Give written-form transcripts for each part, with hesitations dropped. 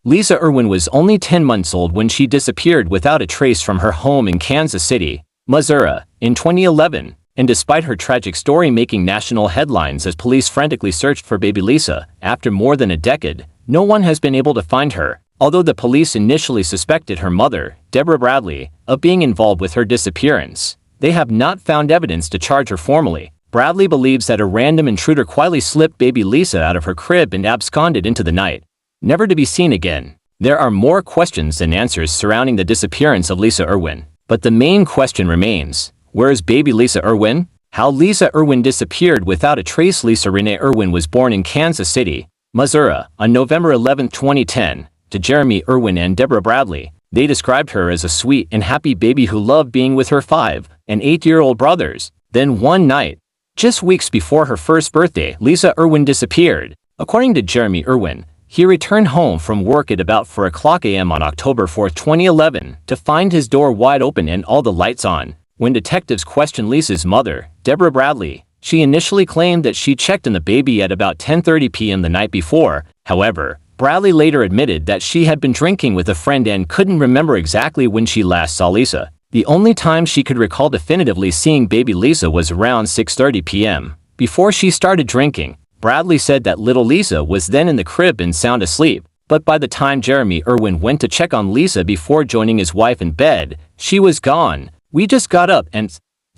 Lisa Irwin was only 10 months old when she disappeared without a trace from her home in Kansas City, Missouri, in 2011, and despite her tragic story making national headlines as police frantically searched for baby Lisa, after more than a decade, no one has been able to find her, although the police initially suspected her mother, Deborah Bradley, of being involved with her disappearance. They have not found evidence to charge her formally. Bradley believes that a random intruder quietly slipped baby Lisa out of her crib and absconded into the night, never to be seen again. There are more questions than answers surrounding the disappearance of Lisa Irwin, but the main question remains, where is baby Lisa Irwin? How Lisa Irwin disappeared without a trace. Lisa Renee Irwin was born in Kansas City, Missouri, on November 11, 2010, to Jeremy Irwin and Deborah Bradley. They described her as a sweet and happy baby who loved being with her 5- and 8-year-old brothers. Then one night, just weeks before her first birthday, Lisa Irwin disappeared. According to Jeremy Irwin, he returned home from work at about 4 a.m. on October 4, 2011, to find his door wide open and all the lights on. When detectives questioned Lisa's mother, Deborah Bradley, she initially claimed that she checked on the baby at about 10:30 p.m. the night before. However, Bradley later admitted that she had been drinking with a friend and couldn't remember exactly when she last saw Lisa. The only time she could recall definitively seeing baby Lisa was around 6:30 p.m. Before she started drinking, Bradley said that little Lisa was then in the crib and sound asleep, but by the time Jeremy Irwin went to check on Lisa before joining his wife in bed, she was gone. We just got up and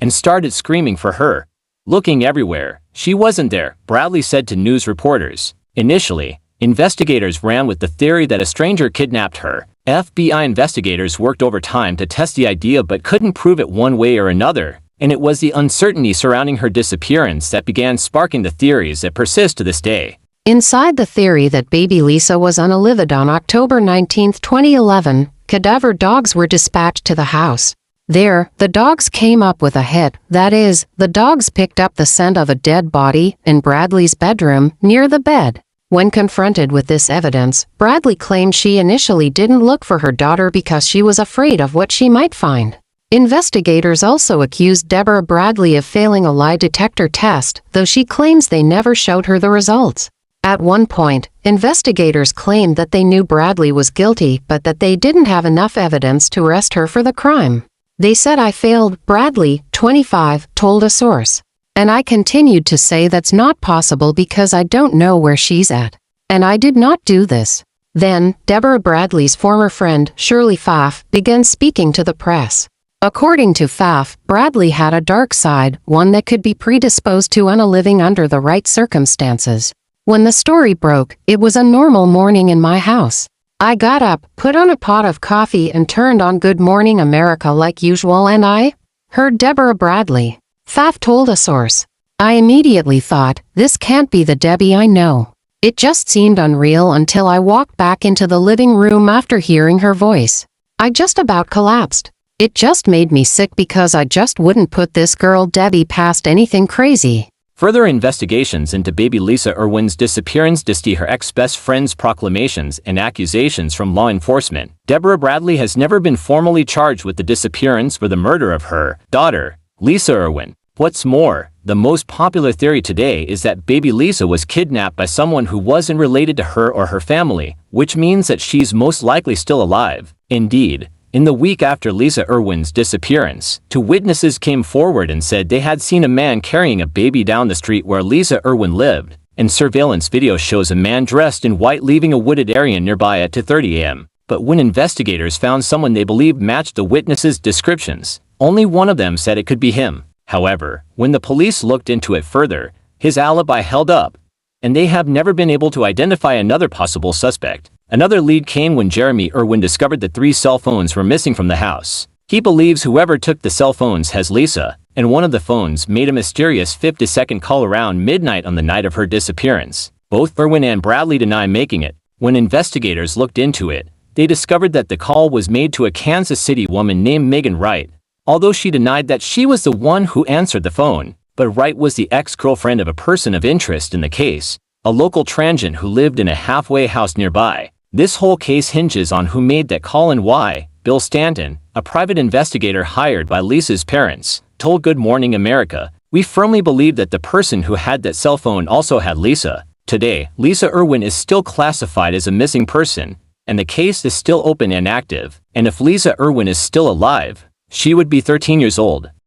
started screaming for her. Looking everywhere, she wasn't there, Bradley said to news reporters. Initially, investigators ran with the theory that a stranger kidnapped her. FBI investigators worked overtime to test the idea but couldn't prove it one way or another, and it was the uncertainty surrounding her disappearance that began sparking the theories that persist to this day. Inside the theory that baby Lisa was unalived on October 19, 2011, cadaver dogs were dispatched to the house. There, the dogs came up with a hit. That is, the dogs picked up the scent of a dead body in Bradley's bedroom near the bed. When confronted with this evidence, Bradley claimed she initially didn't look for her daughter because she was afraid of what she might find. Investigators also accused Deborah Bradley of failing a lie detector test, though she claims they never showed her the results. At one point, investigators claimed that they knew Bradley was guilty but that they didn't have enough evidence to arrest her for the crime. They said I failed, Bradley, 25, told a source. And I continued to say that's not possible because I don't know where she's at. And I did not do this. Then, Deborah Bradley's former friend, Shirley Pfaff, began speaking to the press. According to Pfaff, Bradley had a dark side, one that could be predisposed to unaliving under the right circumstances. When the story broke, it was a normal morning in my house. I got up, put on a pot of coffee and turned on Good Morning America like usual and I heard Deborah Bradley. Pfaff told a source. I immediately thought, this can't be the Debbie I know. It just seemed unreal until I walked back into the living room after hearing her voice. I just about collapsed. It just made me sick because I just wouldn't put this girl Debbie past anything crazy. Further investigations into baby Lisa Irwin's disappearance despite her ex-best friend's proclamations and accusations from law enforcement. Deborah Bradley has never been formally charged with the disappearance or the murder of her daughter, Lisa Irwin. What's more, the most popular theory today is that baby Lisa was kidnapped by someone who wasn't related to her or her family, which means that she's most likely still alive. Indeed, in the week after Lisa Irwin's disappearance, 2 witnesses came forward and said they had seen a man carrying a baby down the street where Lisa Irwin lived, and surveillance video shows a man dressed in white leaving a wooded area nearby at 2:30 a.m. But when investigators found someone they believed matched the witnesses' descriptions, only one of them said it could be him. However, when the police looked into it further, his alibi held up, and they have never been able to identify another possible suspect. Another lead came when Jeremy Irwin discovered that 3 cell phones were missing from the house. He believes whoever took the cell phones has Lisa, and one of the phones made a mysterious 50-second call around midnight on the night of her disappearance. Both Irwin and Bradley deny making it. When investigators looked into it, they discovered that the call was made to a Kansas City woman named Megan Wright. Although she denied that she was the one who answered the phone, but Wright was the ex-girlfriend of a person of interest in the case, a local transient who lived in a halfway house nearby. This whole case hinges on who made that call and why. Bill Stanton, a private investigator hired by Lisa's parents, told Good Morning America, "We firmly believe that the person who had that cell phone also had Lisa." Today, Lisa Irwin is still classified as a missing person, and the case is still open and active, and if Lisa Irwin is still alive, she would be 13 years old.